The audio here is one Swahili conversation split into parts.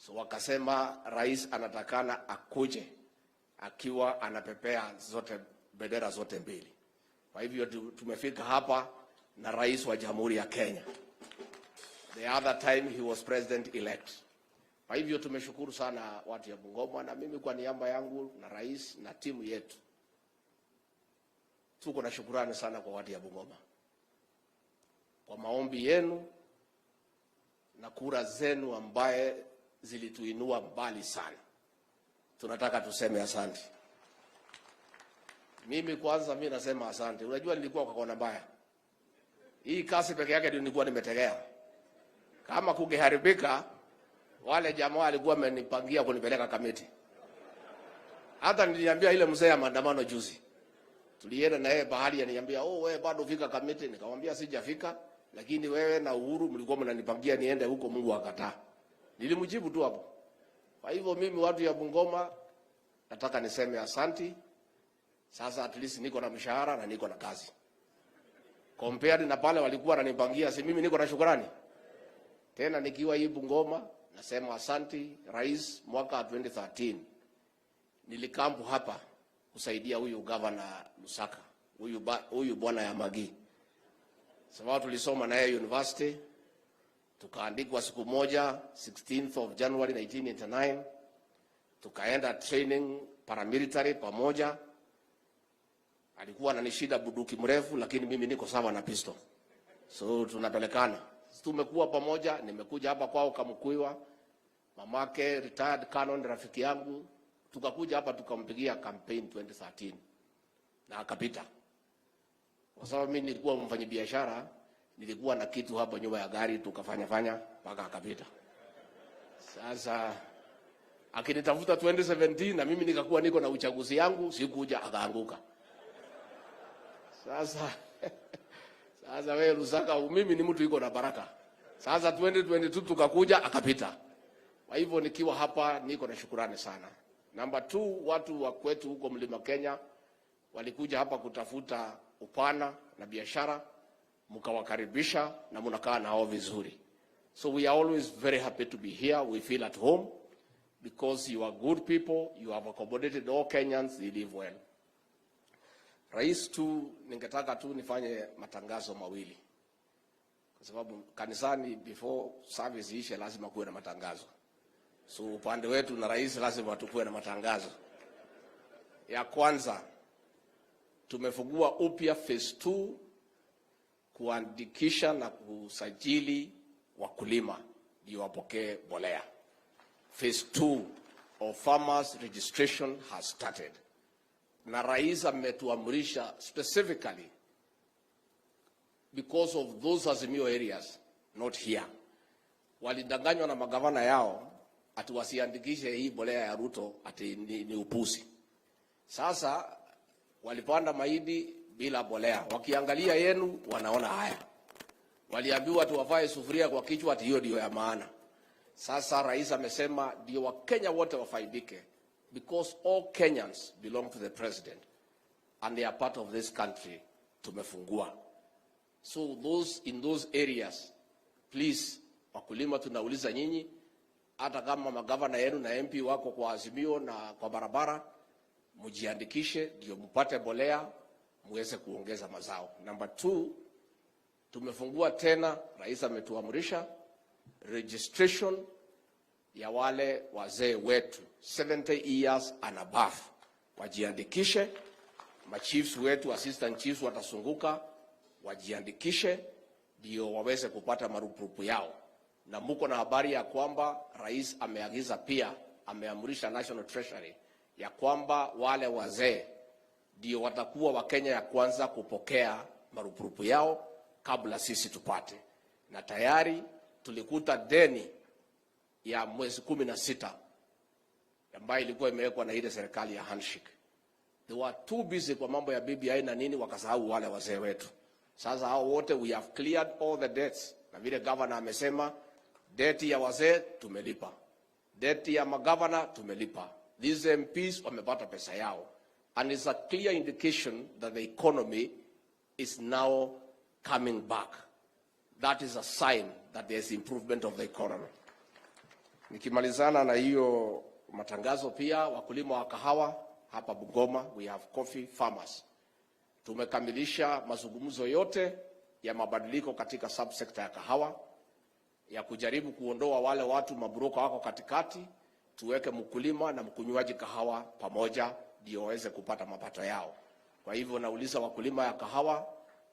So wakasema rais anatakana akuje akiwa anapepea bendera zote mbili. Kwa hivyo tumefika hapa na rais wa Jamhuri ya Kenya. The other time he was president elect. Kwa hivyo tumeshukuru sana watu ya Bungoma, na mimi kwa niaba yangu na rais na timu yetu tuko na shukrani sana kwa watu ya Bungoma kwa maombi yenu na kura zenu ambaye zilituinua mbali sana. Tunataka tuseme asante. Mimi nasema asante. Unajua nilikuwa kwa kona mbaya. Hii kasi peke yake ndio nilikuwa nimetegea. Kama kungeharibika, wale jamaa walikuwa wamenipangia kunipeleka kamiti. Hata niliambia ile mzee ya maandamano juzi. Tulienda na yeye bahari, ananiambia, "Oh, wewe bado fika kamiti." Nikamwambia sijafika, lakini wewe na Uhuru mlikuwa mnanipangia niende huko, Mungu akataa. Nilimjibu tu hapo. Kwa hivyo mimi watu ya Bungoma nataka niseme asante. Sasa at least niko na mshahara na niko na kazi. Compared na pale walikuwa wananipangia, si mimi niko na shukrani. Tena nikiwa hii Bungoma nasema asante rais. Mwaka 2013 nilikampu hapa kusaidia huyu governor Lusaka, huyu bwana ya Magi. Sababu tulisoma na yeye university, tukaandikwa siku moja 16th of January 1989, tukaenda training paramilitary pamoja. Alikuwa ananishida buduki mrefu, lakini mimi niko sawa na pistol. So tunapelekana. Tumekuwa pamoja, nimekuja hapa kwao Kamkuiwa. Mamake retired canon rafiki yangu, tukakuja hapa tukampigia campaign 2013 na akapita. Kwa sababu mimi nilikuwa mfanyabiashara, nilikuwa na kitu hapa nyuma ya gari, tukafanya mpaka akapita. Sasa akinitafuta 2017 na mimi nikakuwa niko na uchaguzi yangu, sikuja, akaanguka. Sasa wewe Lusaka, mimi ni mtu yuko na baraka. Sasa 2022 tukakuja, akapita. Kwa hivyo nikiwa hapa niko na shukrani sana. Number 2, watu wa kwetu huko Mlima Kenya walikuja hapa kutafuta upana na biashara, mkawakaribisha na mnakaa nao vizuri. So we are always very happy to be here. We feel at home because you are good people. You have accommodated all Kenyans. They live well. Rais tu, ningetaka tu nifanye matangazo mawili. Kwa sababu kanisani before service ishe lazima kuwe na matangazo. So upande wetu na rais lazima tukuwe na matangazo. Ya kwanza, tumefungua upya phase 2 kuandikisha na kusajili wakulima ndio wapokee mbolea. Phase 2 of farmers registration has started. Na rais ametuamrisha specifically because of those Azimio areas not here. Walidanganywa na magavana yao ati wasiandikishe hii mbolea ya Ruto ati ni upuzi. Sasa walipanda mahindi bila mbolea. Wakiangalia yenu wanaona haya. Waliambiwa tuwafae sufuria kwa kichwa ati hiyo ndio ya maana. Sasa rais amesema ndio Wakenya wote wafaidike, because all Kenyans belong to the president and they are part of this country. Tumefungua. So those in those areas, please, wakulima tunauliza nyinyi, hata kama magavana yenu na MP wako kwa Azimio na kwa barabara, mjiandikishe ndio mpate mbolea muweze kuongeza mazao. Number 2, tumefungua tena, rais ametuamrisha registration ya wale wazee wetu 70 years and above. Wajiandikishe. Machiefs wetu, assistant chiefs watasunguka, wajiandikishe ndio waweze kupata marupurupu yao. Na mko na habari ya kwamba rais ameagiza pia, ameamrisha National Treasury ya kwamba wale wazee ndio watakuwa Wakenya ya kwanza kupokea marupurupu yao kabla sisi tupate. Na tayari tulikuta deni ya mwezi 16 ambayo ilikuwa imewekwa na ile serikali ya handshake. They were too busy kwa mambo ya BBI na nini, wakasahau wale wazee wetu. Sasa hao wote we have cleared all the debts. Na vile governor amesema, debt ya wazee tumelipa, debt ya magavana tumelipa. These MPs wamepata pesa yao, and it's a clear indication that the economy is now coming back. That is a sign that there's improvement of the economy. Nikimalizana na hiyo matangazo, pia wakulima wa kahawa hapa Bungoma, we have coffee farmers. Tumekamilisha mazungumzo yote ya mabadiliko katika subsector ya kahawa ya kujaribu kuondoa wale watu mabroka wako katikati, tuweke mkulima na mkunywaji kahawa pamoja ndio waweze kupata mapato yao. Kwa hivyo nauliza wakulima ya kahawa,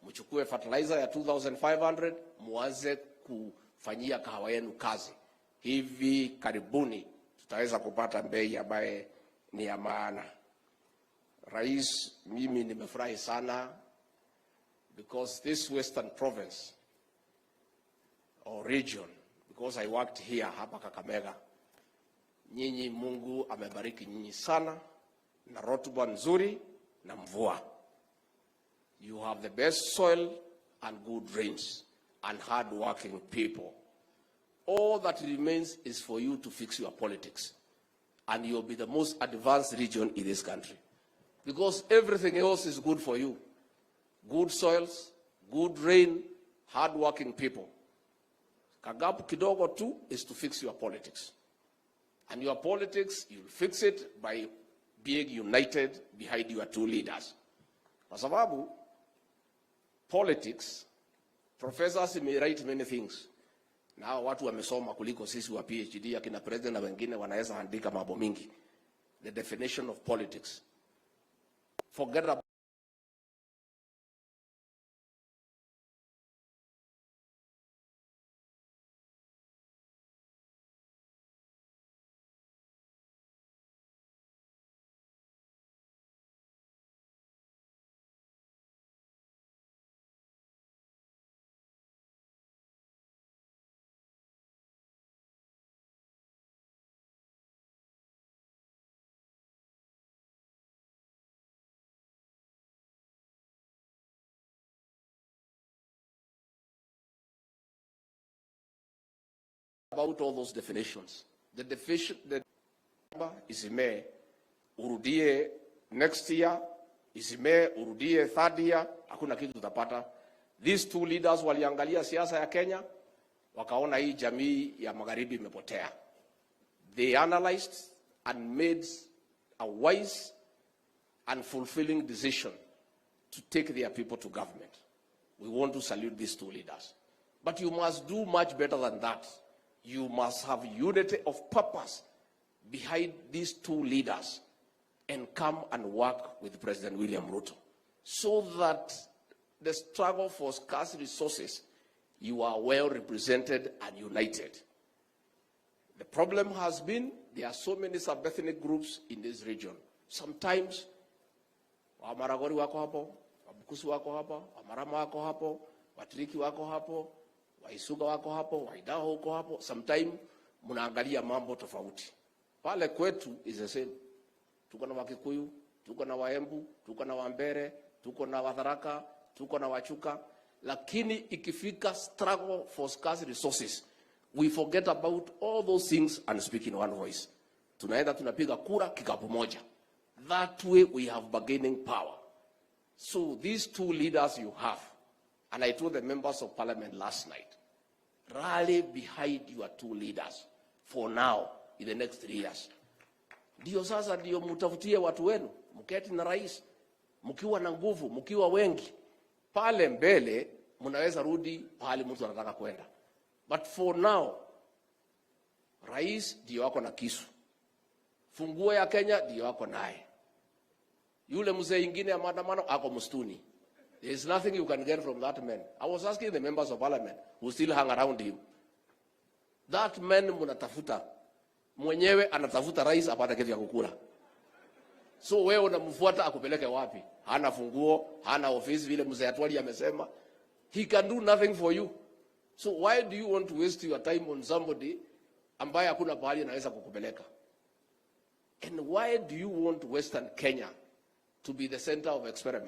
mchukue fertilizer ya 2500 muanze kufanyia kahawa yenu kazi. Hivi karibuni tutaweza kupata bei ambaye ni ya maana. Rais, mimi nimefurahi sana because this western province or region, because I worked here hapa Kakamega, nyinyi Mungu amebariki nyinyi sana na rotuba nzuri na mvua. You have the best soil and good rains and hard working people. All that remains is for you to fix your politics, and you'll be the most advanced region in this country, because everything else is good for you. Good soils, good rain, hard-working people. Kagapu kidogo tu is to fix your politics. And your politics, you'll fix it by being united behind your two leaders. Kwa sababu, politics, professors may write many things. Na watu wamesoma kuliko sisi wa PhD, akina president na wengine wanaweza andika mambo mingi. The definition of politics. Forget about all those definitions. The definition isime urudie next year, isime urudie third year, hakuna kitu tutapata. These two leaders waliangalia siasa ya Kenya, wakaona hii jamii ya magharibi imepotea. They analyzed and made a wise and fulfilling decision to take their people to government. We want to salute these two leaders. But you must do much better than that. You must have unity of purpose behind these two leaders and come and work with President William Ruto so that the struggle for scarce resources, you are well represented and united. The problem has been there are so many sub-ethnic groups in this region. Sometimes, Wamaragori wako hapo, Wabukusu wako hapo, Wamarama wako hapo, Watriki wako hapo, Waisuga wako hapo, Waidaho wako hapo. Sometimes munaangalia mambo tofauti. Pale kwetu is the same. Tuko na Wakikuyu, tuko na Waembu, tuko na Wambere, tuko na Watharaka, tuko na Wachuka. Lakini ikifika struggle for scarce resources, we forget about all those things and speak in one voice. Tunaenda tunapiga kura kikapu moja. That way we have bargaining power. So these two leaders you have, and I told the members of parliament last night, rally behind your two leaders for now in the next 3 years. Ndio sasa ndio mtafutie watu wenu, mketi na rais, mkiwa na nguvu, mkiwa wengi. Pale mbele mnaweza rudi pale mtu anataka kwenda. But for now, rais ndio wako na kisu. Funguo ya Kenya ndio wako naye. Yule mzee ingine ya maandamano ako mstuni. There is nothing you can get from that man. I was asking the members of parliament who still hang around him. That man mnatafuta. Mwenyewe anatafuta rais apate kitu ya kukula. So wewe unamfuata akupeleke wapi? Hana funguo, hana ofisi vile mzee Atwali amesema. He can do nothing for you. So why do you want to waste your time on somebody ambaye hakuna pahali anaweza kukupeleka? And why do you want Western Kenya to be the center of experiment?